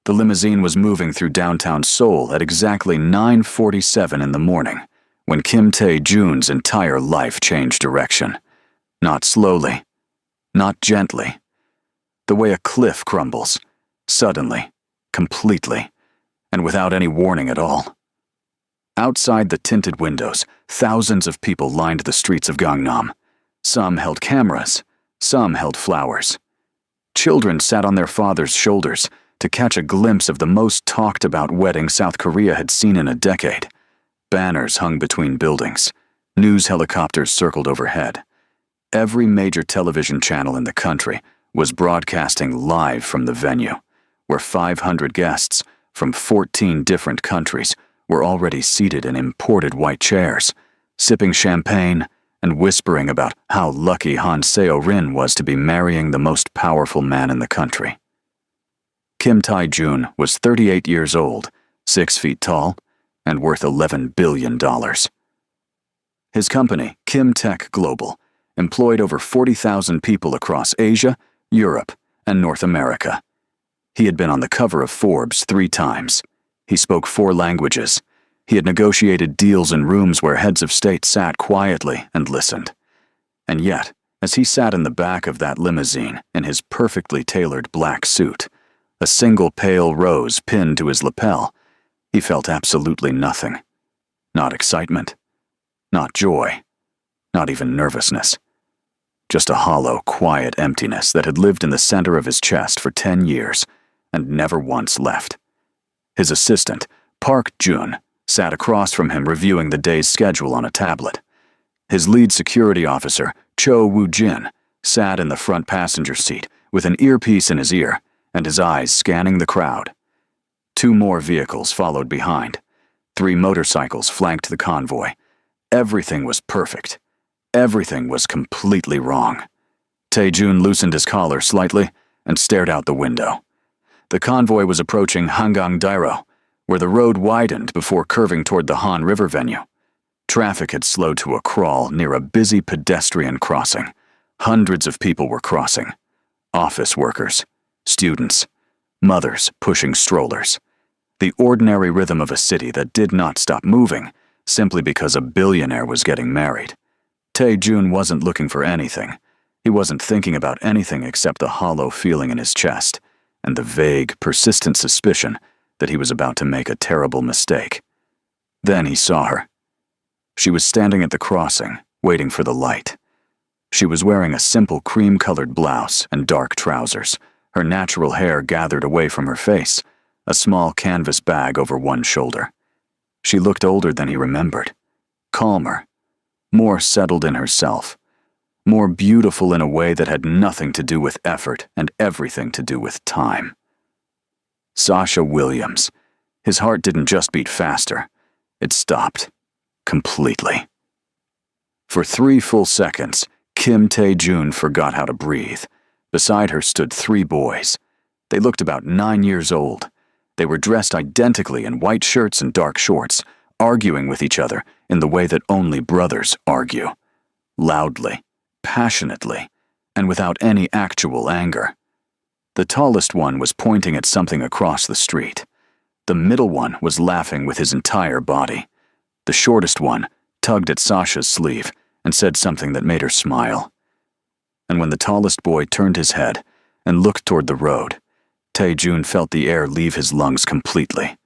The limousine was moving through downtown Seoul at exactly 9:47 in the morning, when Kim Tae-jun's entire life changed direction. Not slowly, not gently. The way a cliff crumbles, suddenly, completely, and without any warning at all. Outside the tinted windows, thousands of people lined the streets of Gangnam. Some held cameras, some held flowers. Children sat on their fathers' shoulders to catch a glimpse of the most talked-about wedding South Korea had seen in a decade. Banners hung between buildings. News helicopters circled overhead. Every major television channel in the country was broadcasting live from the venue, where 500 guests from 14 different countries were already seated in imported white chairs, sipping champagne and whispering about how lucky Han Seo-rin was to be marrying the most powerful man in the country. Kim Tae-jun was 38 years old, 6 feet tall, and worth $11 billion. His company, Kim Tech Global, employed over 40,000 people across Asia, Europe, and North America. He had been on the cover of Forbes 3 times. He spoke 4 languages. He had negotiated deals in rooms where heads of state sat quietly and listened. And yet, as he sat in the back of that limousine in his perfectly tailored black suit, a single pale rose pinned to his lapel, he felt absolutely nothing. Not excitement, not joy, not even nervousness. Just a hollow, quiet emptiness that had lived in the center of his chest for 10 years and never once left. His assistant, Park Jun, sat across from him reviewing the day's schedule on a tablet. His lead security officer, Cho Woo-jin, sat in the front passenger seat with an earpiece in his ear and his eyes scanning the crowd. 2 more vehicles followed behind. 3 motorcycles flanked the convoy. Everything was perfect. Everything was completely wrong. Tae-jun loosened his collar slightly and stared out the window. The convoy was approaching Hangang-dairo, where the road widened before curving toward the Han River venue. Traffic had slowed to a crawl near a busy pedestrian crossing. Hundreds of people were crossing. Office workers, students, mothers pushing strollers. The ordinary rhythm of a city that did not stop moving simply because a billionaire was getting married. Tae-jun wasn't looking for anything. He wasn't thinking about anything except the hollow feeling in his chest and the vague, persistent suspicion that he was about to make a terrible mistake. Then he saw her. She was standing at the crossing, waiting for the light. She was wearing a simple cream-colored blouse and dark trousers, her natural hair gathered away from her face, a small canvas bag over one shoulder. She looked older than he remembered, calmer, more settled in herself, more beautiful in a way that had nothing to do with effort and everything to do with time. Sasha Williams. His heart didn't just beat faster. It stopped. Completely. For 3 full seconds, Kim Tae-jun forgot how to breathe. Beside her stood 3 boys. They looked about 9 years old. They were dressed identically in white shirts and dark shorts, arguing with each other in the way that only brothers argue. Loudly, passionately, and without any actual anger. The tallest one was pointing at something across the street. The middle one was laughing with his entire body. The shortest one tugged at Sasha's sleeve and said something that made her smile. And when the tallest boy turned his head and looked toward the road, Tae-jun felt the air leave his lungs completely.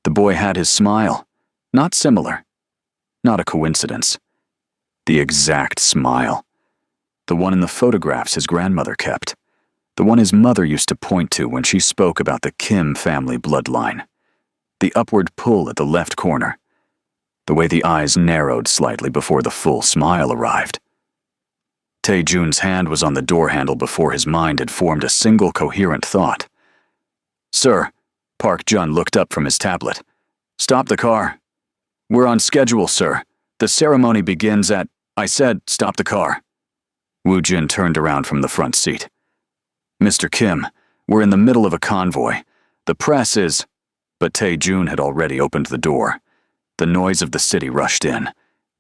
The boy had his smile. Not similar. Not a coincidence. The exact smile. The one in the photographs his grandmother kept. The one his mother used to point to when she spoke about the Kim family bloodline. The upward pull at the left corner. The way the eyes narrowed slightly before the full smile arrived. Tae-jun's hand was on the door handle before his mind had formed a single coherent thought. "Sir," Park Jun looked up from his tablet. "Stop the car." "We're on schedule, sir. The ceremony begins at—" "I said, stop the car." Woo-jin turned around from the front seat. "Mr. Kim, we're in the middle of a convoy. The press is—" But Tae-jun had already opened the door. The noise of the city rushed in.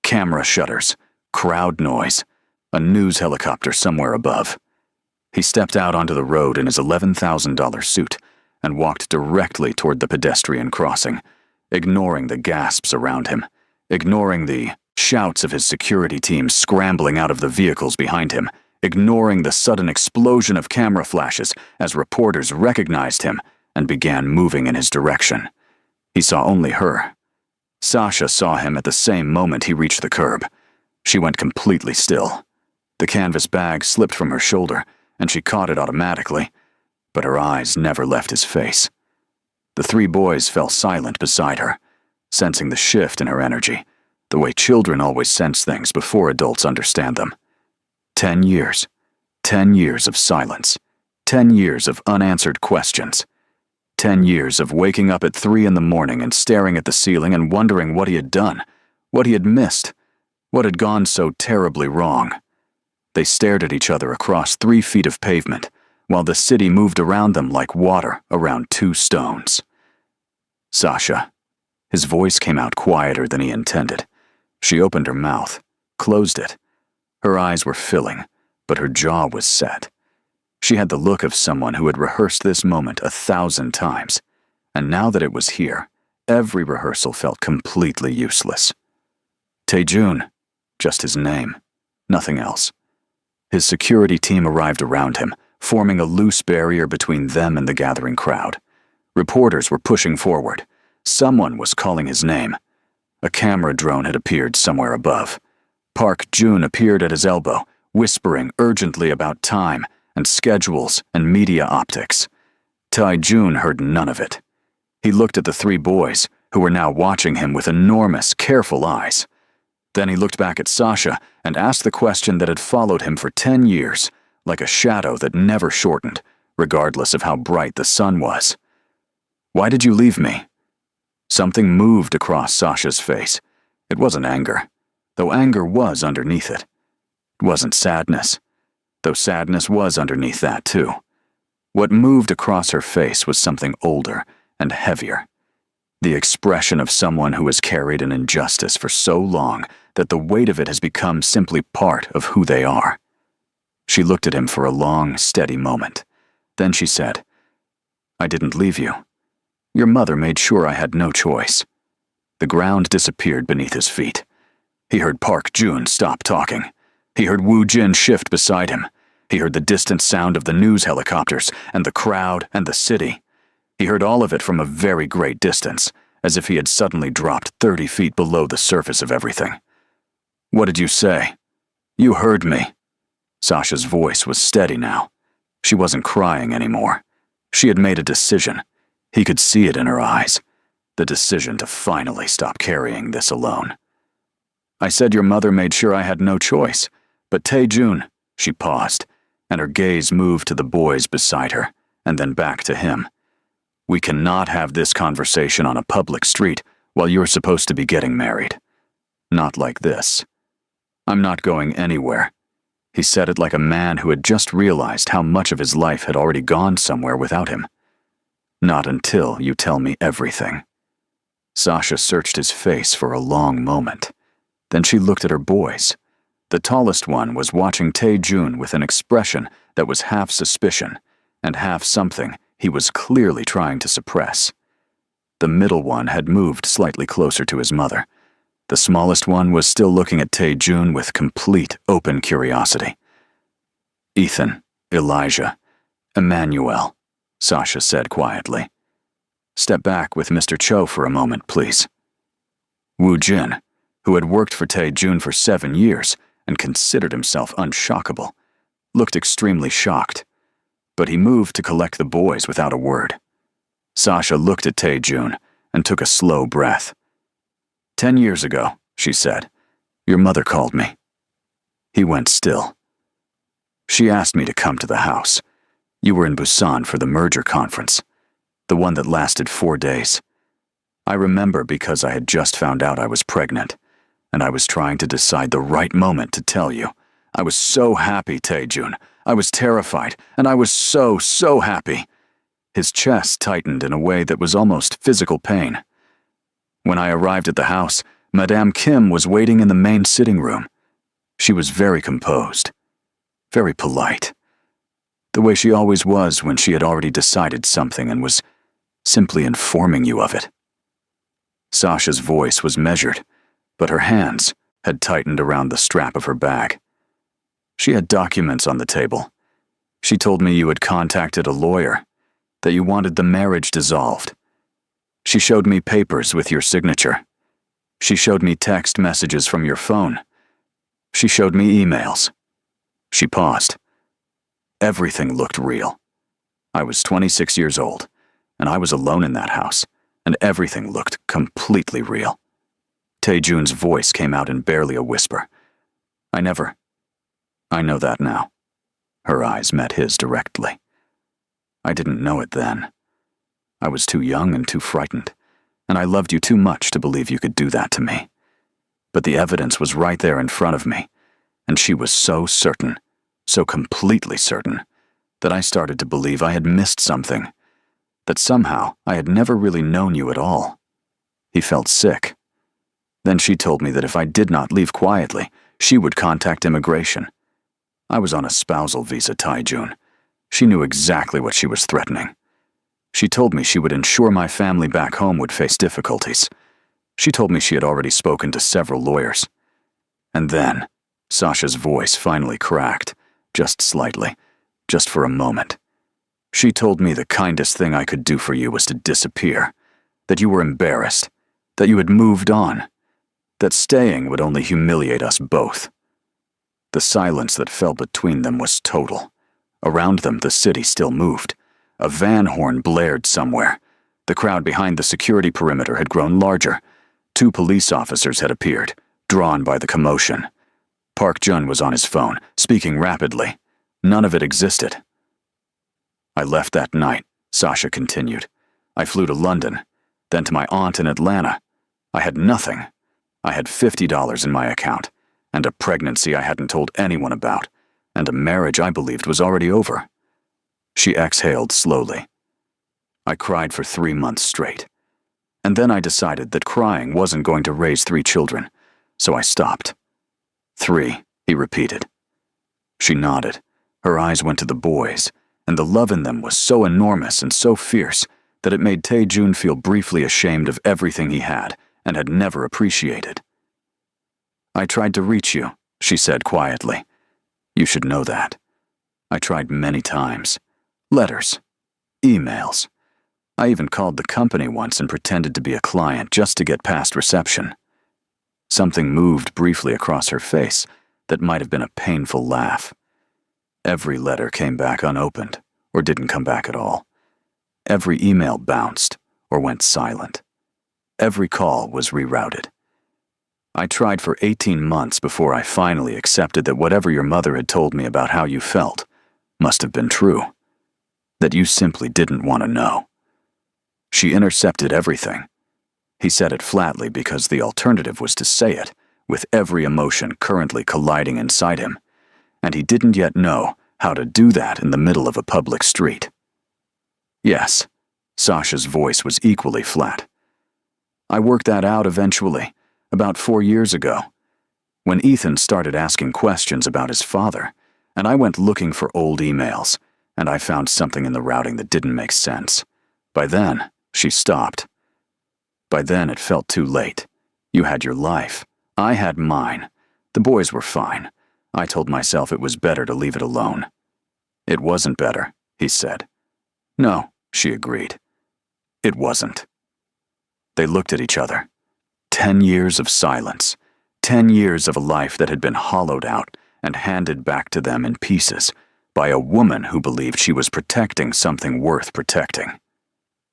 Camera shutters, crowd noise, a news helicopter somewhere above. He stepped out onto the road in his $11,000 suit and walked directly toward the pedestrian crossing, ignoring the gasps around him, ignoring the shouts of his security team scrambling out of the vehicles behind him, ignoring the sudden explosion of camera flashes as reporters recognized him and began moving in his direction. He saw only her. Sasha saw him at the same moment he reached the curb. She went completely still. The canvas bag slipped from her shoulder, and she caught it automatically, but her eyes never left his face. The three boys fell silent beside her, sensing the shift in her energy, the way children always sense things before adults understand them. 10 years. 10 years of silence. 10 years of unanswered questions. 10 years of waking up at 3 a.m. and staring at the ceiling and wondering what he had done, what he had missed, what had gone so terribly wrong. They stared at each other across 3 feet of pavement, while the city moved around them like water around 2 stones. Sasha. His voice came out quieter than he intended. She opened her mouth, closed it. Her eyes were filling, but her jaw was set. She had the look of someone who had rehearsed this moment 1,000 times, and now that it was here, every rehearsal felt completely useless. Taejun, just his name, nothing else. His security team arrived around him, forming a loose barrier between them and the gathering crowd. Reporters were pushing forward. Someone was calling his name. A camera drone had appeared somewhere above. Park Jun appeared at his elbow, whispering urgently about time and schedules and media optics. Taejun heard none of it. He looked at the 3 boys, who were now watching him with enormous, careful eyes. Then he looked back at Sasha and asked the question that had followed him for 10 years, like a shadow that never shortened, regardless of how bright the sun was. "Why did you leave me?" Something moved across Sasha's face. It wasn't anger, though anger was underneath it. It wasn't sadness, though sadness was underneath that too. What moved across her face was something older and heavier. The expression of someone who has carried an injustice for so long that the weight of it has become simply part of who they are. She looked at him for a long, steady moment. Then she said, "I didn't leave you. Your mother made sure I had no choice." The ground disappeared beneath his feet. He heard Park Jun stop talking. He heard Woo Jin shift beside him. He heard the distant sound of the news helicopters and the crowd and the city. He heard all of it from a very great distance, as if he had suddenly dropped 30 feet below the surface of everything. "What did you say?" "You heard me." Sasha's voice was steady now. She wasn't crying anymore. She had made a decision. He could see it in her eyes. The decision to finally stop carrying this alone. "I said your mother made sure I had no choice, but Taejun," she paused, and her gaze moved to the boys beside her, and then back to him. "We cannot have this conversation on a public street while you're supposed to be getting married. Not like this. I'm not going anywhere." He said it like a man who had just realized how much of his life had already gone somewhere without him. "Not until you tell me everything." Sasha searched his face for a long moment. Then she looked at her boys. The tallest one was watching Taejun with an expression that was half suspicion and half something he was clearly trying to suppress. The middle one had moved slightly closer to his mother. The smallest one was still looking at Taejun with complete, open curiosity. "Ethan, Elijah, Emmanuel," Sasha said quietly. "Step back with Mr. Cho for a moment, please." Woo Jin, who had worked for Taejun for 7 years and considered himself unshockable, looked extremely shocked, but he moved to collect the boys without a word. Sasha looked at Taejun and took a slow breath. 10 years ago," she said, "your mother called me." He went still. "She asked me to come to the house. You were in Busan for the merger conference, the one that lasted 4 days. I remember because I had just found out I was pregnant, and I was trying to decide the right moment to tell you. I was so happy, Taejun. I was terrified, and I was so happy." His chest tightened in a way that was almost physical pain. "When I arrived at the house, Madame Kim was waiting in the main sitting room. She was very composed, very polite, the way she always was when she had already decided something and was simply informing you of it." Sasha's voice was measured, but her hands had tightened around the strap of her bag. She had documents on the table. She told me you had contacted a lawyer, that you wanted the marriage dissolved. She showed me papers with your signature. She showed me text messages from your phone. She showed me emails. She paused. Everything looked real. I was 26 years old, and I was alone in that house, and everything looked completely real. Tae-jun's voice came out in barely a whisper. I know that now." Her eyes met his directly. "I didn't know it then. I was too young and too frightened, and I loved you too much to believe you could do that to me. But the evidence was right there in front of me, and she was so certain, so completely certain, that I started to believe I had missed something, that somehow I had never really known you at all." He felt sick. Then she told me that if I did not leave quietly, she would contact immigration. I was on a spousal visa, Tae-jun. She knew exactly what she was threatening. She told me she would ensure my family back home would face difficulties. She told me she had already spoken to several lawyers. And then, Sasha's voice finally cracked, just slightly, just for a moment. She told me the kindest thing I could do for you was to disappear, that you were embarrassed, that you had moved on, that staying would only humiliate us both. The silence that fell between them was total. Around them, the city still moved. A van horn blared somewhere. The crowd behind the security perimeter had grown larger. 2 police officers had appeared, drawn by the commotion. Park Jun was on his phone, speaking rapidly. None of it existed. "I left that night," Sasha continued. "I flew to London, then to my aunt in Atlanta. I had nothing. I had $50 in my account, and a pregnancy I hadn't told anyone about, and a marriage I believed was already over." She exhaled slowly. "I cried for 3 months straight. And then I decided that crying wasn't going to raise 3 children, so I stopped." 3, he repeated. She nodded. Her eyes went to the boys, and the love in them was so enormous and so fierce that it made Tae-jun feel briefly ashamed of everything he had and had never appreciated. "I tried to reach you," she said quietly. "You should know that. I tried many times. Letters. Emails. I even called the company once and pretended to be a client just to get past reception." Something moved briefly across her face that might have been a painful laugh. Every letter came back unopened, or didn't come back at all. Every email bounced, or went silent. Every call was rerouted. "I tried for 18 months before I finally accepted that whatever your mother had told me about how you felt must have been true. That you simply didn't want to know." She intercepted everything. He said it flatly because the alternative was to say it, with every emotion currently colliding inside him, and he didn't yet know how to do that in the middle of a public street. "Yes," Sasha's voice was equally flat. "I worked that out eventually, about 4 years ago, when Ethan started asking questions about his father, and I went looking for old emails, and I found something in the routing that didn't make sense. By then, she stopped. By then, it felt too late. You had your life. I had mine. The boys were fine. I told myself it was better to leave it alone." "It wasn't better," he said. "No," she agreed. "It wasn't." They looked at each other. 10 years of silence. 10 years of a life that had been hollowed out and handed back to them in pieces by a woman who believed she was protecting something worth protecting.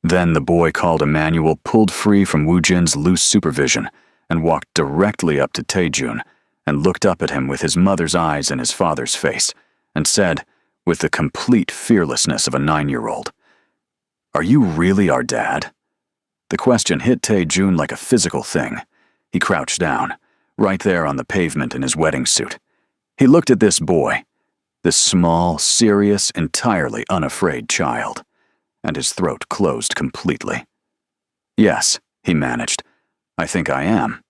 Then the boy called Emmanuel pulled free from Woo Jin's loose supervision and walked directly up to Tae-jun and looked up at him with his mother's eyes in his father's face and said, with the complete fearlessness of a 9-year-old, "Are you really our dad?" The question hit Tae-jun like a physical thing. He crouched down, right there on the pavement in his wedding suit. He looked at this boy, this small, serious, entirely unafraid child, and his throat closed completely. "Yes," he managed, "I think I am."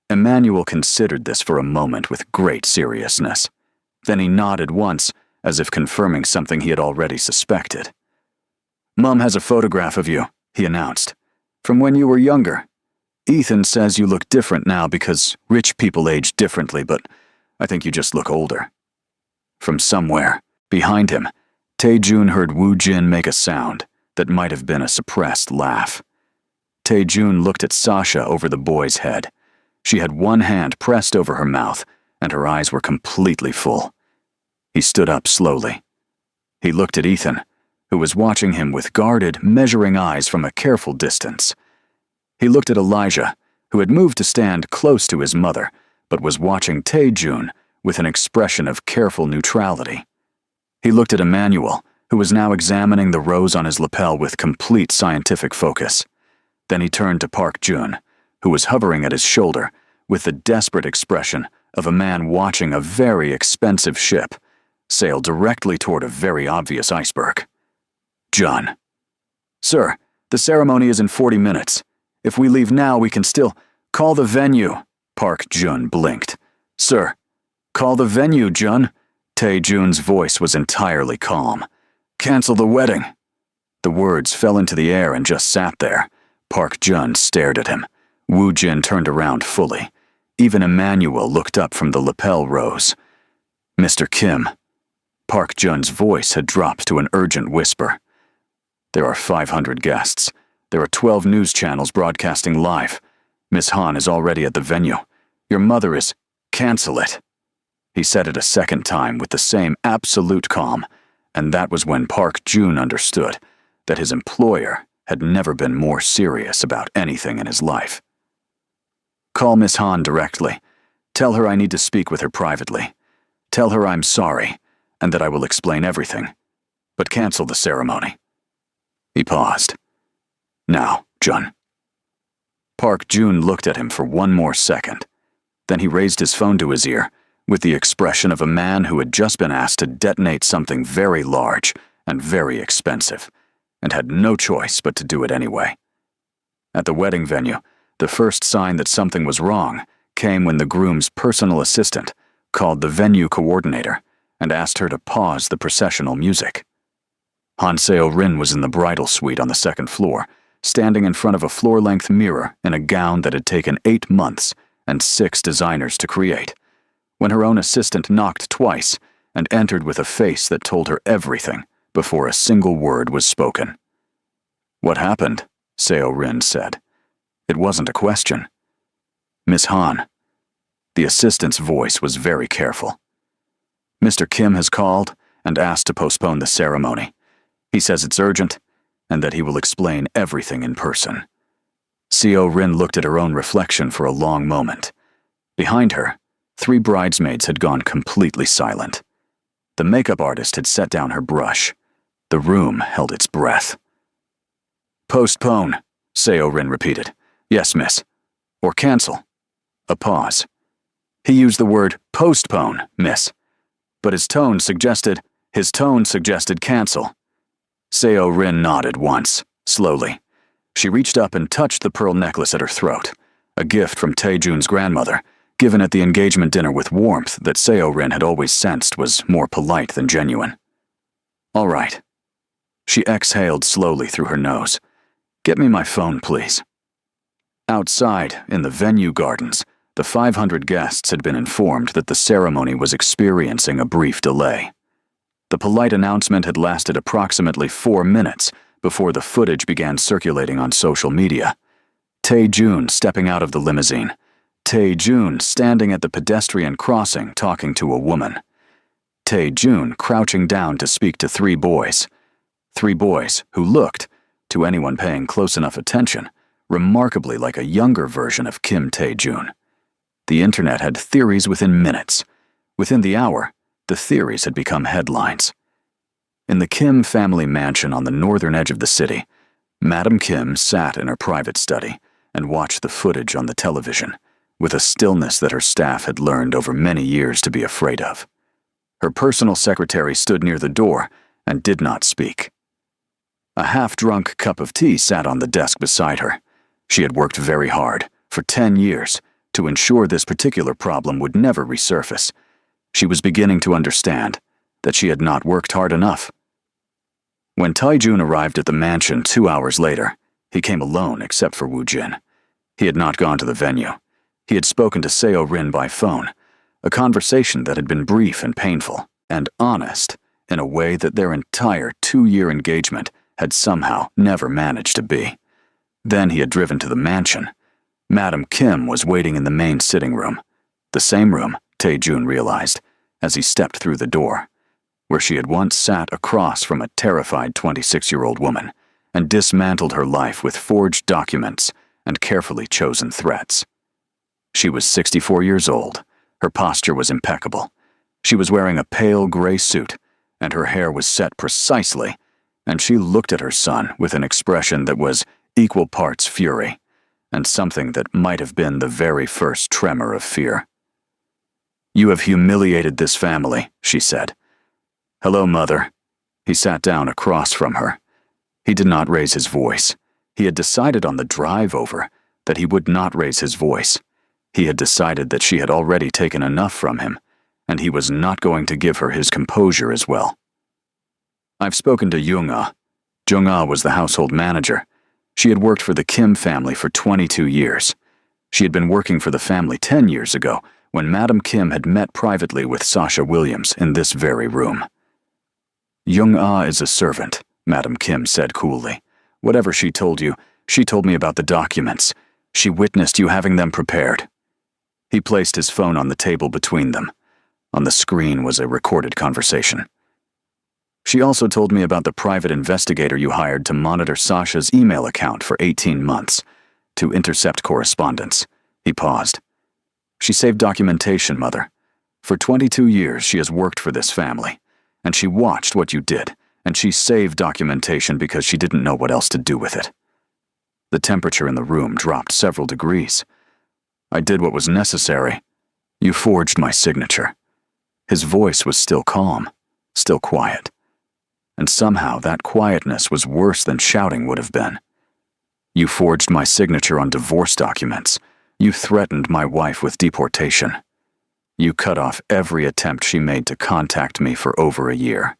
Emmanuel considered this for a moment with great seriousness. Then he nodded once, as if confirming something he had already suspected. "Mom has a photograph of you," he announced. "From when you were younger. Ethan says you look different now because rich people age differently, but I think you just look older." From somewhere, behind him, Tae-jun heard Woo-jin make a sound that might have been a suppressed laugh. Tae-jun looked at Sasha over the boy's head. She had one hand pressed over her mouth, and her eyes were completely full. He stood up slowly. He looked at Ethan, who was watching him with guarded, measuring eyes from a careful distance. He looked at Elijah, who had moved to stand close to his mother, but was watching Tae-jun with an expression of careful neutrality. He looked at Emmanuel, who was now examining the rose on his lapel with complete scientific focus. Then he turned to Park Jun, who was hovering at his shoulder with the desperate expression of a man watching a very expensive ship sail directly toward a very obvious iceberg. "Jun." "Sir, the ceremony is in 40 minutes. If we leave now, we can still call the venue." Park Jun blinked. "Sir, call the venue, Jun." Tae-jun's voice was entirely calm. "Cancel the wedding." The words fell into the air and just sat there. Park Jun stared at him. Woo-jin turned around fully. Even Emmanuel looked up from the lapel rose. "Mr. Kim." Park Jun's voice had dropped to an urgent whisper. "There are 500 guests. There are 12 news channels broadcasting live. Miss Han is already at the venue. Your mother is— Cancel it." He said it a second time with the same absolute calm, and that was when Park Jun understood that his employer had never been more serious about anything in his life. "Call Miss Han directly. Tell her I need to speak with her privately. Tell her I'm sorry, and that I will explain everything. But cancel the ceremony." He paused. "Now, Jun." Park Jun looked at him for one more second. Then he raised his phone to his ear with the expression of a man who had just been asked to detonate something very large and very expensive, and had no choice but to do it anyway. At the wedding venue, the first sign that something was wrong came when the groom's personal assistant called the venue coordinator and asked her to pause the processional music. Han Seo-rin was in the bridal suite on the second floor, standing in front of a floor-length mirror in a gown that had taken 8 months and 6 designers to create, when her own assistant knocked twice and entered with a face that told her everything before a single word was spoken. "What happened?" Seo-rin said. It wasn't a question. "Miss Han." The assistant's voice was very careful. "Mr. Kim has called and asked to postpone the ceremony. He says it's urgent and that he will explain everything in person." Seo-rin looked at her own reflection for a long moment. Behind her, 3 bridesmaids had gone completely silent. The makeup artist had set down her brush. The room held its breath. "Postpone," Seo-rin repeated. "Yes, miss. Or cancel." A pause. "He used the word postpone, miss. But his tone suggested cancel." Seo-rin nodded once, slowly. She reached up and touched the pearl necklace at her throat, a gift from Tae-jun's grandmother, given at the engagement dinner with warmth that Seo-rin had always sensed was more polite than genuine. "All right." She exhaled slowly through her nose. "Get me my phone, please." Outside, in the venue gardens, the 500 guests had been informed that the ceremony was experiencing a brief delay. The polite announcement had lasted approximately 4 minutes before the footage began circulating on social media. Tae-jun stepping out of the limousine. Tae-jun standing at the pedestrian crossing talking to a woman. Tae-jun crouching down to speak to 3 boys. 3 boys who looked, to anyone paying close enough attention, remarkably like a younger version of Kim Tae-jun. The internet had theories within minutes. Within the hour, the theories had become headlines. In the Kim family mansion on the northern edge of the city, Madam Kim sat in her private study and watched the footage on the television, with a stillness that her staff had learned over many years to be afraid of. Her personal secretary stood near the door and did not speak. A half-drunk cup of tea sat on the desk beside her. She had worked very hard, for 10 years, to ensure this particular problem would never resurface. She was beginning to understand that she had not worked hard enough. When Tae-jun arrived at the mansion 2 hours later, He came alone except for Wu Jin. He had not gone to the venue. He had spoken to Seo Rin by phone, a conversation that had been brief and painful, and honest, in a way that their entire 2-year engagement had somehow never managed to be. Then he had driven to the mansion. Madam Kim was waiting in the main sitting room, the same room, Tae-jun realized, as he stepped through the door, where she had once sat across from a terrified 26-year-old woman and dismantled her life with forged documents and carefully chosen threats. She was 64 years old. Her posture was impeccable. She was wearing a pale gray suit, and her hair was set precisely, and she looked at her son with an expression that was equal parts fury, and something that might have been the very first tremor of fear. "You have humiliated this family," she said. "Hello, Mother." He sat down across from her. He did not raise his voice. He had decided on the drive over that he would not raise his voice. He had decided that she had already taken enough from him, and he was not going to give her his composure as well. "I've spoken to Jung-ah." Jung-ah was the household manager. She had worked for the Kim family for 22 years. She had been working for the family 10 years ago, when Madam Kim had met privately with Sasha Williams in this very room. "Jung-ah is a servant," Madam Kim said coolly. "Whatever she told you, she told me about the documents. She witnessed you having them prepared." He placed his phone on the table between them. On the screen was a recorded conversation. "She also told me about the private investigator you hired to monitor Sasha's email account for 18 months, to intercept correspondence." He paused. "She saved documentation, Mother. For 22 years she has worked for this family, and she watched what you did, and she saved documentation because she didn't know what else to do with it." The temperature in the room dropped several degrees. "I did what was necessary. You forged my signature." His voice was still calm, still quiet. And somehow that quietness was worse than shouting would have been. "You forged my signature on divorce documents. You threatened my wife with deportation. You cut off every attempt she made to contact me for over a year.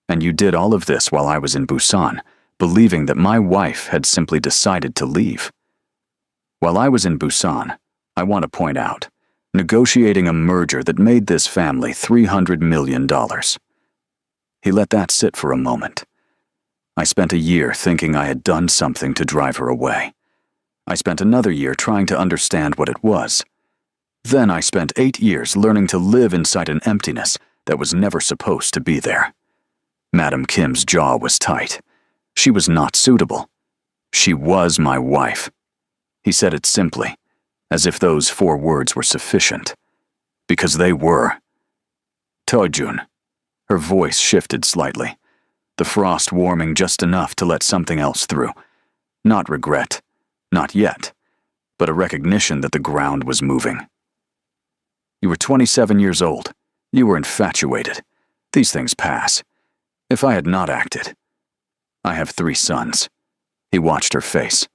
And you did all of this while I was in Busan, believing that my wife had simply decided to leave. While I was in Busan, I want to point out, negotiating a merger that made this family $300 million. He let that sit for a moment. "I spent a year thinking I had done something to drive her away. I spent another year trying to understand what it was. Then I spent 8 years learning to live inside an emptiness that was never supposed to be there." Madam Kim's jaw was tight. She was not suitable. She was my wife. He said it simply, as if those 4 words were sufficient. Because they were. "Tae-jun." Her voice shifted slightly, the frost warming just enough to let something else through. Not regret, not yet, but a recognition that the ground was moving. "You were 27 years old. You were infatuated. These things pass. If I had not acted. I have 3 sons." He watched her face.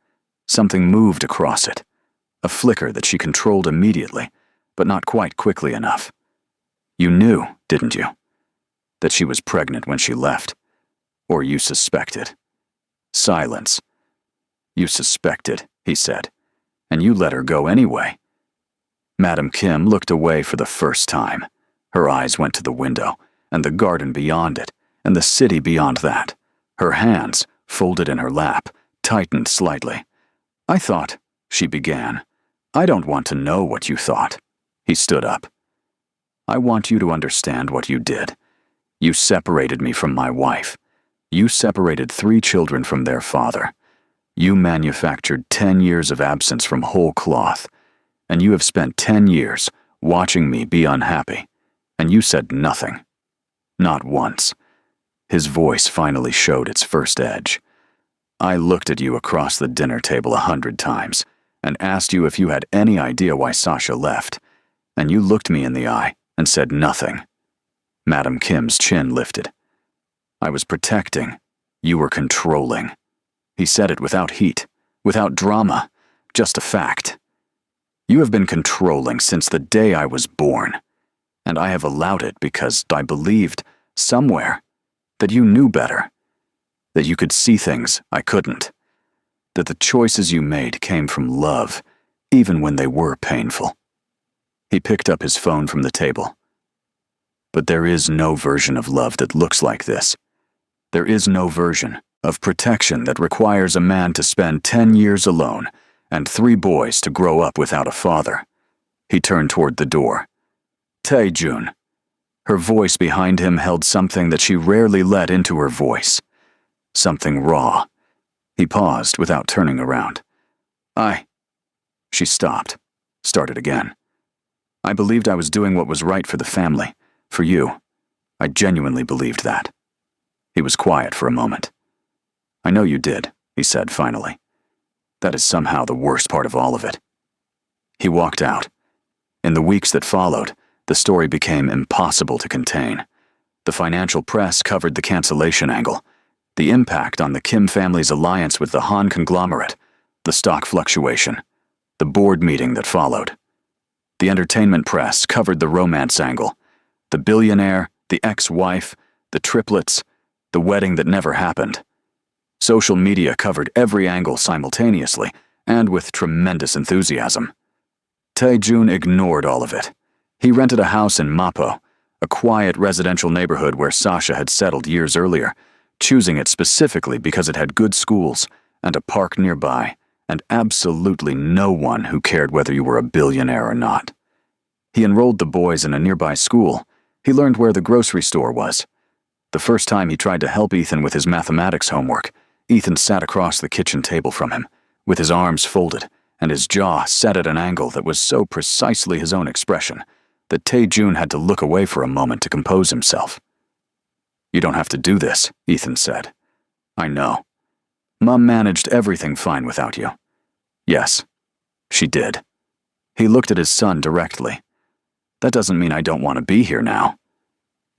Something moved across it, a flicker that she controlled immediately, but not quite quickly enough. "You knew, didn't you, that she was pregnant when she left? Or you suspected?" Silence. "You suspected," he said, "and you let her go anyway." Madam Kim looked away for the first time. Her eyes went to the window, and the garden beyond it, and the city beyond that. Her hands, folded in her lap, tightened slightly. "I thought," she began. "I don't want to know what you thought." He stood up. "I want you to understand what you did. You separated me from my wife. You separated 3 children from their father. You manufactured 10 years of absence from whole cloth, and you have spent 10 years watching me be unhappy, and you said nothing. Not once." His voice finally showed its first edge. "I looked at you across the dinner table 100 times and asked you if you had any idea why Sasha left, and you looked me in the eye and said nothing." Madam Kim's chin lifted. "I was protecting. You were controlling." He said it without heat, without drama, just a fact. "You have been controlling since the day I was born, and I have allowed it because I believed, somewhere, that you knew better, that you could see things I couldn't. that the choices you made came from love, even when they were painful. He picked up his phone from the table. But there is no version of love that looks like this. There is no version of protection that requires a man to spend 10 years alone and 3 boys to grow up without a father. He turned toward the door. Tae-jun. Her voice behind him held something that she rarely let into her voice. Something raw. He paused without turning around. She stopped, started again. I believed I was doing what was right for the family, for you. I genuinely believed that. He was quiet for a moment. I know you did, he said finally. That is somehow the worst part of all of it. He walked out. In the weeks that followed, the story became impossible to contain. The financial press covered the cancellation angle, the impact on the Kim family's alliance with the Han conglomerate, the stock fluctuation, the board meeting that followed. The entertainment press covered the romance angle, the billionaire, the ex-wife, the triplets, the wedding that never happened. Social media covered every angle simultaneously and with tremendous enthusiasm. Tae-jun ignored all of it. He rented a house in Mapo, a quiet residential neighborhood where Sasha had settled years earlier, choosing it specifically because it had good schools and a park nearby, and absolutely no one who cared whether you were a billionaire or not. He enrolled the boys in a nearby school. He learned where the grocery store was. The first time he tried to help Ethan with his mathematics homework, Ethan sat across the kitchen table from him, with his arms folded and his jaw set at an angle that was so precisely his own expression that Tae-jun had to look away for a moment to compose himself. You don't have to do this, Ethan said. I know. Mom managed everything fine without you. Yes, she did. He looked at his son directly. That doesn't mean I don't want to be here now.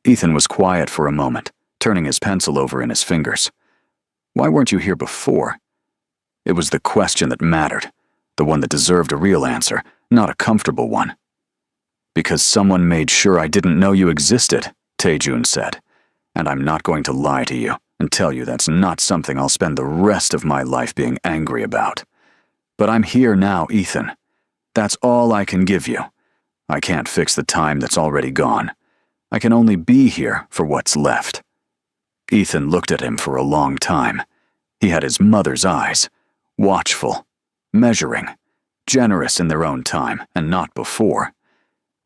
Ethan was quiet for a moment, turning his pencil over in his fingers. Why weren't you here before? It was the question that mattered, the one that deserved a real answer, not a comfortable one. Because someone made sure I didn't know you existed, Tae-jun said. And I'm not going to lie to you and tell you that's not something I'll spend the rest of my life being angry about. But I'm here now, Ethan. That's all I can give you. I can't fix the time that's already gone. I can only be here for what's left. Ethan looked at him for a long time. He had his mother's eyes, watchful, measuring, generous in their own time and not before.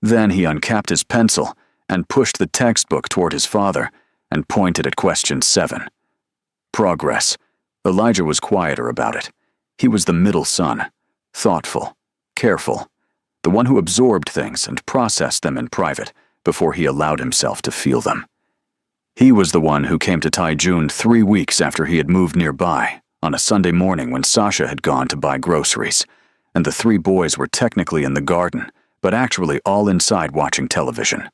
Then he uncapped his pencil and pushed the textbook toward his father and pointed at question 7. Progress. Elijah was quieter about it. He was the middle son, thoughtful, careful, the one who absorbed things and processed them in private before he allowed himself to feel them. He was the one who came to Tae-jun 3 weeks after he had moved nearby, on a Sunday morning when Sasha had gone to buy groceries, and the 3 boys were technically in the garden, but actually all inside watching television.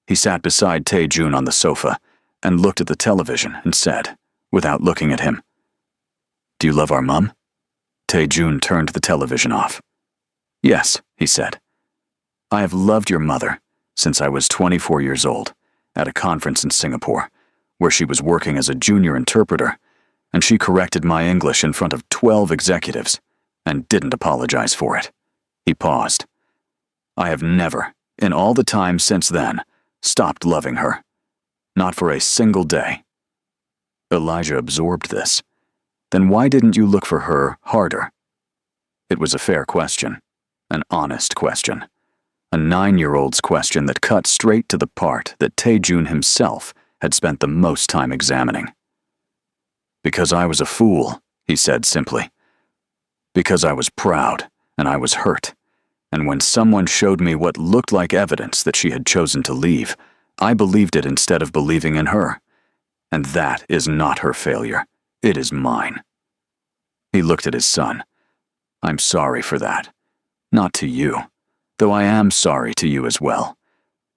He sat beside Tae-jun on the sofa and looked at the television and said, without looking at him, Do you love our mom? Tae-jun turned the television off. Yes, he said. I have loved your mother since I was 24 years old, at a conference in Singapore, where she was working as a junior interpreter, and she corrected my English in front of 12 executives and didn't apologize for it. He paused. I have never, in all the time since then, stopped loving her. Not for a single day. Elijah absorbed this. Then why didn't you look for her harder? It was a fair question, an honest question, a 9-year-old's question that cut straight to the part that Tae-jun himself had spent the most time examining. Because I was a fool, he said simply. Because I was proud and I was hurt, and when someone showed me what looked like evidence that she had chosen to leave, I believed it instead of believing in her. And that is not her failure. It is mine. He looked at his son. I'm sorry for that. Not to you, though I am sorry to you as well.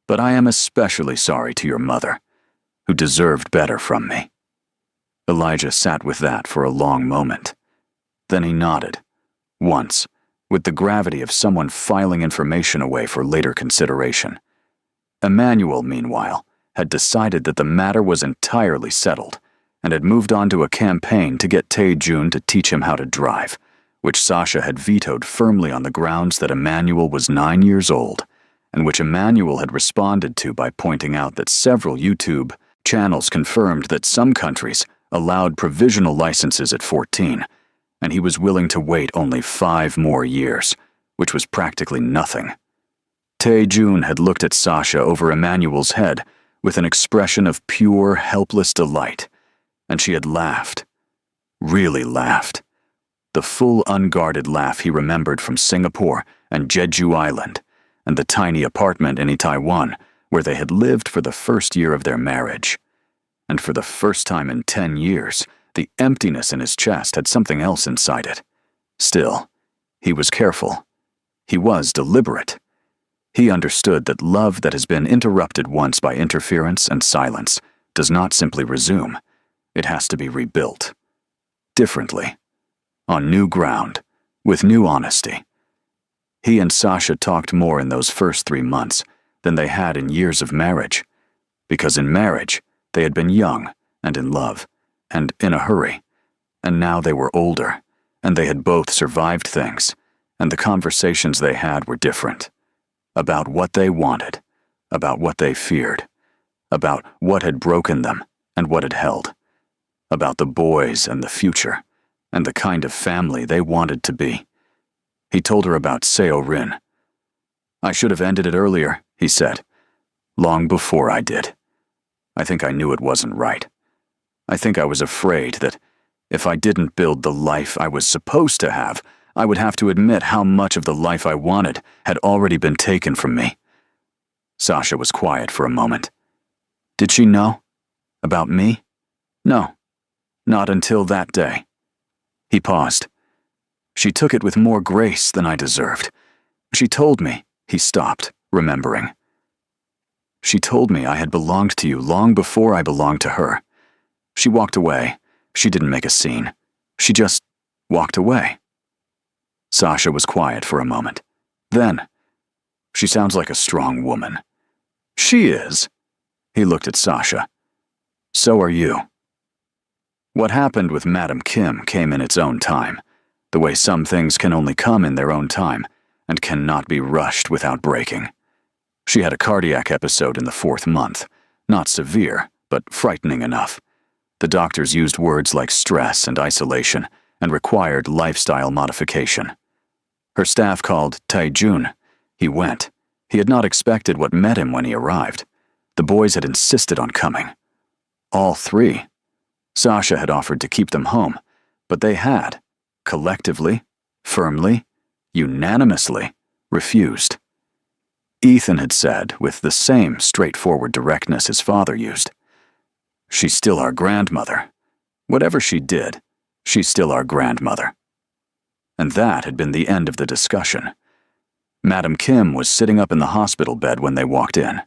But I am especially sorry to your mother, who deserved better from me. Elijah sat with that for a long moment. Then he nodded, once, with the gravity of someone filing information away for later consideration. Emmanuel, meanwhile, had decided that the matter was entirely settled, and had moved on to a campaign to get Tae-jun to teach him how to drive, which Sasha had vetoed firmly on the grounds that Emmanuel was 9 years old, and which Emmanuel had responded to by pointing out that several YouTube channels confirmed that some countries allowed provisional licenses at 14, and he was willing to wait only 5 more years, which was practically nothing. Tae-jun had looked at Sasha over Emmanuel's head with an expression of pure, helpless delight, and she had laughed. Really laughed. The full, unguarded laugh he remembered from Singapore and Jeju Island, and the tiny apartment in Taiwan where they had lived for the first year of their marriage. And for the first time in 10 years, the emptiness in his chest had something else inside it. Still, he was careful. He was deliberate. He understood that love that has been interrupted once by interference and silence does not simply resume. It has to be rebuilt. Differently. On new ground. With new honesty. He and Sasha talked more in those first 3 months than they had in years of marriage. Because in marriage, they had been young and in love and in a hurry. And now they were older, and they had both survived things, and the conversations they had were different. About what they wanted, about what they feared, about what had broken them and what had held, about the boys and the future, and the kind of family they wanted to be. He told her about Seo-rin. "I should have ended it earlier," he said. "Long before I did. I think I knew it wasn't right. I think I was afraid that if I didn't build the life I was supposed to have, I would have to admit how much of the life I wanted had already been taken from me." Sasha was quiet for a moment. Did she know? About me? No, not until that day. He paused. She took it with more grace than I deserved. She told me, he stopped, remembering. She told me I had belonged to you long before I belonged to her. She walked away. She didn't make a scene. She just walked away. Sasha was quiet for a moment. Then, "She sounds like a strong woman." "She is." He looked at Sasha. "So are you." What happened with Madam Kim came in its own time, the way some things can only come in their own time and cannot be rushed without breaking. She had a cardiac episode in the 4th month, not severe, but frightening enough. The doctors used words like stress and isolation and required lifestyle modification. Her staff called Tae-jun. He went. He had not expected what met him when he arrived. The boys had insisted on coming. All 3. Sasha had offered to keep them home, but they had, collectively, firmly, unanimously, refused. Ethan had said, with the same straightforward directness his father used, "She's still our grandmother. Whatever she did, she's still our grandmother." And that had been the end of the discussion. Madam Kim was sitting up in the hospital bed when they walked in.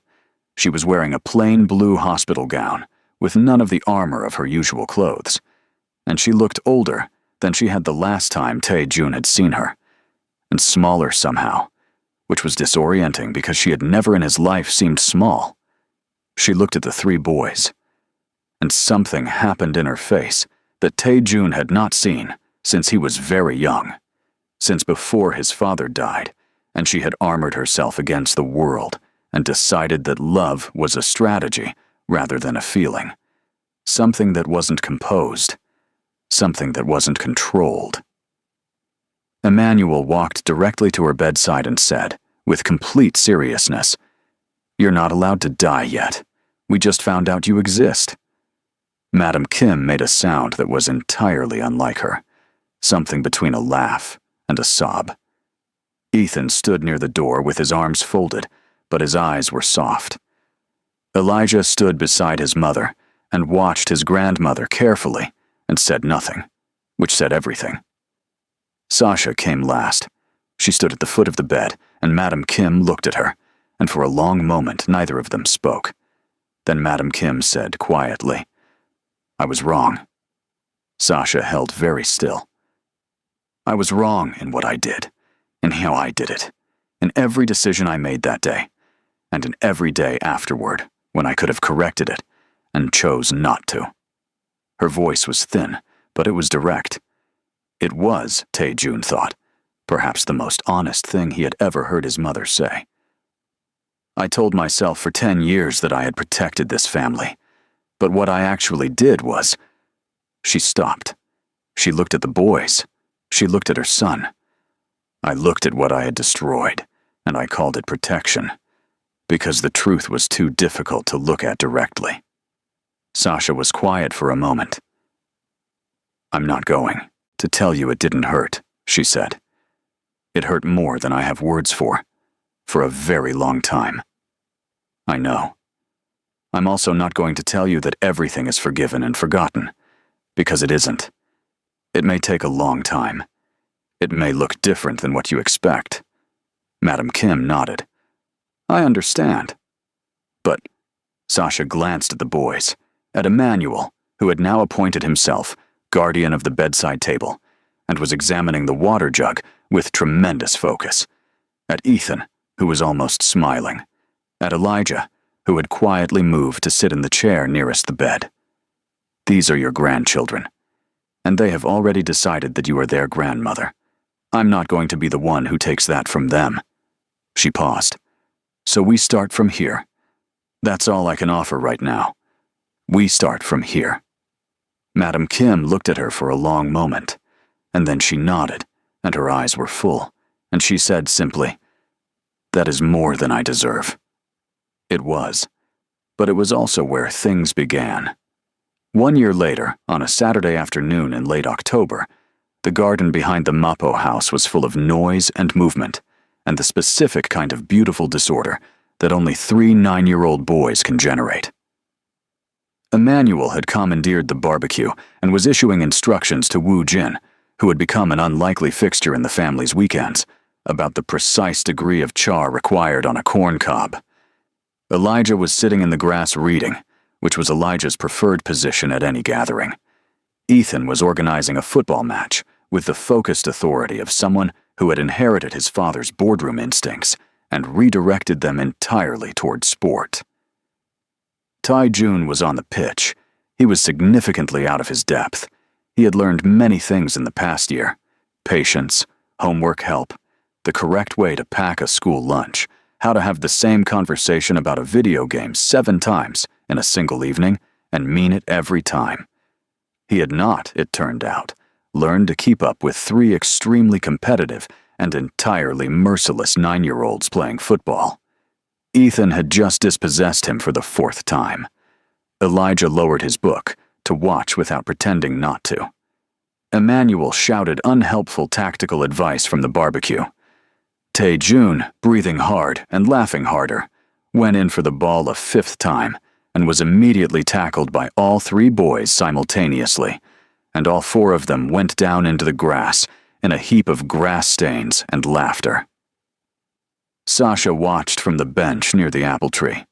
She was wearing a plain blue hospital gown, with none of the armor of her usual clothes, and she looked older than she had the last time Tae-jun had seen her, and smaller somehow, which was disorienting because she had never in his life seemed small. She looked at the 3 boys, and something happened in her face that Tae-jun had not seen since he was very young, since before his father died, and she had armored herself against the world and decided that love was a strategy rather than a feeling. Something that wasn't composed. Something that wasn't controlled. Emmanuel walked directly to her bedside and said, with complete seriousness, "You're not allowed to die yet. We just found out you exist." Madam Kim made a sound that was entirely unlike her, something between a laugh and a sob. Ethan stood near the door with his arms folded, but his eyes were soft. Elijah stood beside his mother and watched his grandmother carefully and said nothing, which said everything. Sasha came last. She stood at the foot of the bed, and Madam Kim looked at her, and for a long moment neither of them spoke. Then Madam Kim said quietly, "I was wrong." Sasha held very still. "I was wrong in what I did, in how I did it, in every decision I made that day, and in every day afterward, when I could have corrected it, and chose not to." Her voice was thin, but it was direct. It was, Tae-jun thought, perhaps the most honest thing he had ever heard his mother say. I told myself for 10 years that I had protected this family, but what I actually did was... She stopped. She looked at the boys. She looked at her son. I looked at what I had destroyed, and I called it protection, because the truth was too difficult to look at directly. Sasha was quiet for a moment. I'm not going to tell you it didn't hurt, she said. It hurt more than I have words for a very long time. I know. I'm also not going to tell you that everything is forgiven and forgotten, because it isn't. It may take a long time. It may look different than what you expect. Madam Kim nodded. I understand. But Sasha glanced at the boys, at Emmanuel, who had now appointed himself guardian of the bedside table, and was examining the water jug with tremendous focus, at Ethan, who was almost smiling, at Elijah, who had quietly moved to sit in the chair nearest the bed. These are your grandchildren, and they have already decided that you are their grandmother. I'm not going to be the one who takes that from them. She paused. So we start from here. That's all I can offer right now. We start from here. Madam Kim looked at her for a long moment, and then she nodded, and her eyes were full, and she said simply, That is more than I deserve. It was, but it was also where things began. 1 year later, on a Saturday afternoon in late October, the garden behind the Mapo house was full of noise and movement, and the specific kind of beautiful disorder that only 3 9-year-old boys can generate. Emmanuel had commandeered the barbecue and was issuing instructions to Woo Jin, who had become an unlikely fixture in the family's weekends, about the precise degree of char required on a corn cob. Elijah was sitting in the grass reading, which was Elijah's preferred position at any gathering. Ethan was organizing a football match with the focused authority of someone who had inherited his father's boardroom instincts and redirected them entirely toward sport. Tae-jun was on the pitch. He was significantly out of his depth. He had learned many things in the past year: patience, homework help, the correct way to pack a school lunch, how to have the same conversation about a video game 7 times in a single evening and mean it every time. He had not, it turned out, learned to keep up with 3 extremely competitive and entirely merciless 9-year-olds playing football. Ethan had just dispossessed him for the 4th time. Elijah lowered his book to watch without pretending not to. Emmanuel shouted unhelpful tactical advice from the barbecue. Tae-jun, breathing hard and laughing harder, went in for the ball a 5th time and was immediately tackled by all 3 boys simultaneously, and all 4 of them went down into the grass in a heap of grass stains and laughter. Sasha watched from the bench near the apple tree.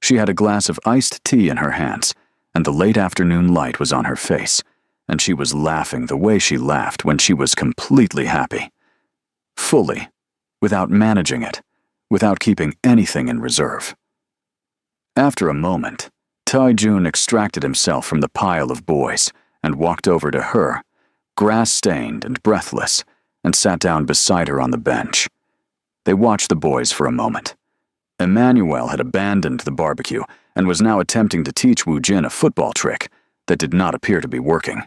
She had a glass of iced tea in her hands, and the late afternoon light was on her face, and she was laughing the way she laughed when she was completely happy. Fully, without managing it, without keeping anything in reserve. After a moment, Tae-jun extracted himself from the pile of boys and walked over to her, grass-stained and breathless, and sat down beside her on the bench. They watched the boys for a moment. Emmanuel had abandoned the barbecue and was now attempting to teach Woo Jin a football trick that did not appear to be working.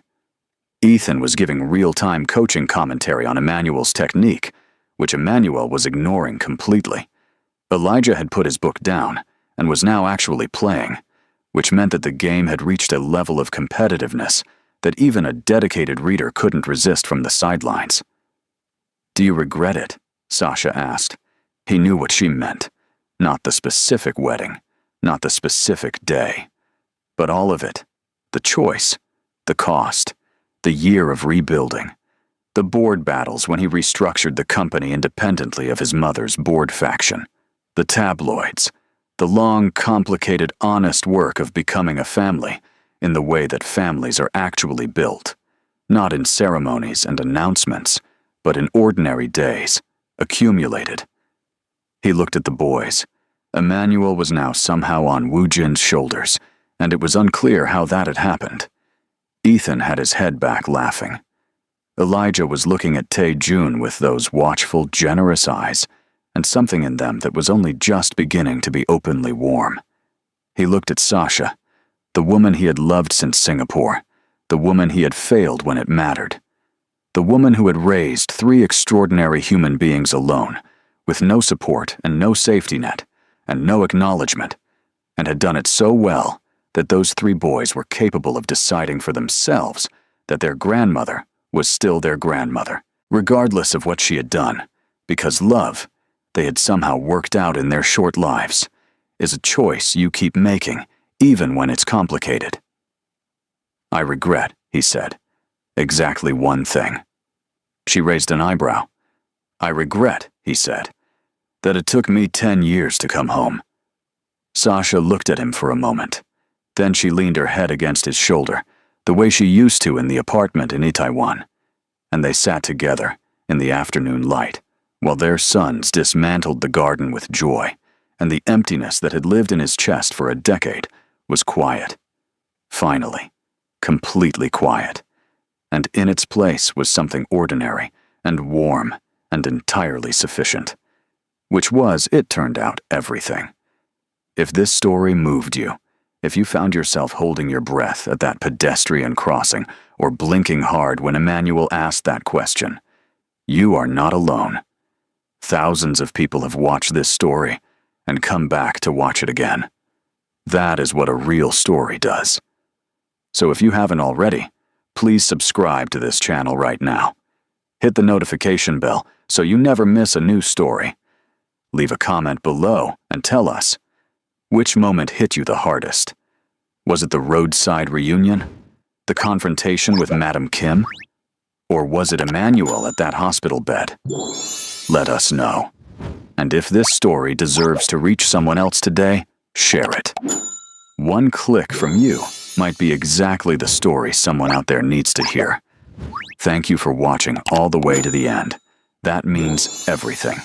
Ethan was giving real-time coaching commentary on Emmanuel's technique, which Emmanuel was ignoring completely. Elijah had put his book down and was now actually playing, which meant that the game had reached a level of competitiveness that even a dedicated reader couldn't resist from the sidelines. Do you regret it? Sasha asked. He knew what she meant. Not the specific wedding, not the specific day, but all of it. The choice, the cost, the year of rebuilding, the board battles when he restructured the company independently of his mother's board faction, the tabloids, the long, complicated, honest work of becoming a family in the way that families are actually built, not in ceremonies and announcements, but in ordinary days, accumulated. He looked at the boys. Emmanuel was now somehow on Woo Jin's shoulders, and it was unclear how that had happened. Ethan had his head back, laughing. Elijah was looking at Tae-Jun with those watchful, generous eyes, and something in them that was only just beginning to be openly warm. He looked at Sasha, the woman he had loved since Singapore, the woman he had failed when it mattered, the woman who had raised 3 extraordinary human beings alone, with no support and no safety net, and no acknowledgement, and had done it so well that those 3 boys were capable of deciding for themselves that their grandmother was still their grandmother, regardless of what she had done, because love, they had somehow worked out in their short lives, is a choice you keep making, even when it's complicated. "I regret," he said, "exactly one thing." She raised an eyebrow. "I regret," he said, "that it took me 10 years to come home." Sasha looked at him for a moment. Then she leaned her head against his shoulder, the way she used to in the apartment in Itaewon, and they sat together in the afternoon light, while their sons dismantled the garden with joy, and the emptiness that had lived in his chest for a decade was quiet. Finally, completely quiet, and in its place was something ordinary and warm and entirely sufficient, which was, it turned out, everything. If this story moved you, if you found yourself holding your breath at that pedestrian crossing or blinking hard when Emmanuel asked that question, you are not alone. Thousands of people have watched this story and come back to watch it again. That is what a real story does. So if you haven't already, please subscribe to this channel right now. Hit the notification bell so you never miss a new story. Leave a comment below and tell us, which moment hit you the hardest? Was it the roadside reunion? The confrontation with Madam Kim? Or was it Emmanuel at that hospital bed? Let us know. And if this story deserves to reach someone else today, share it. One click from you might be exactly the story someone out there needs to hear. Thank you for watching all the way to the end. That means everything.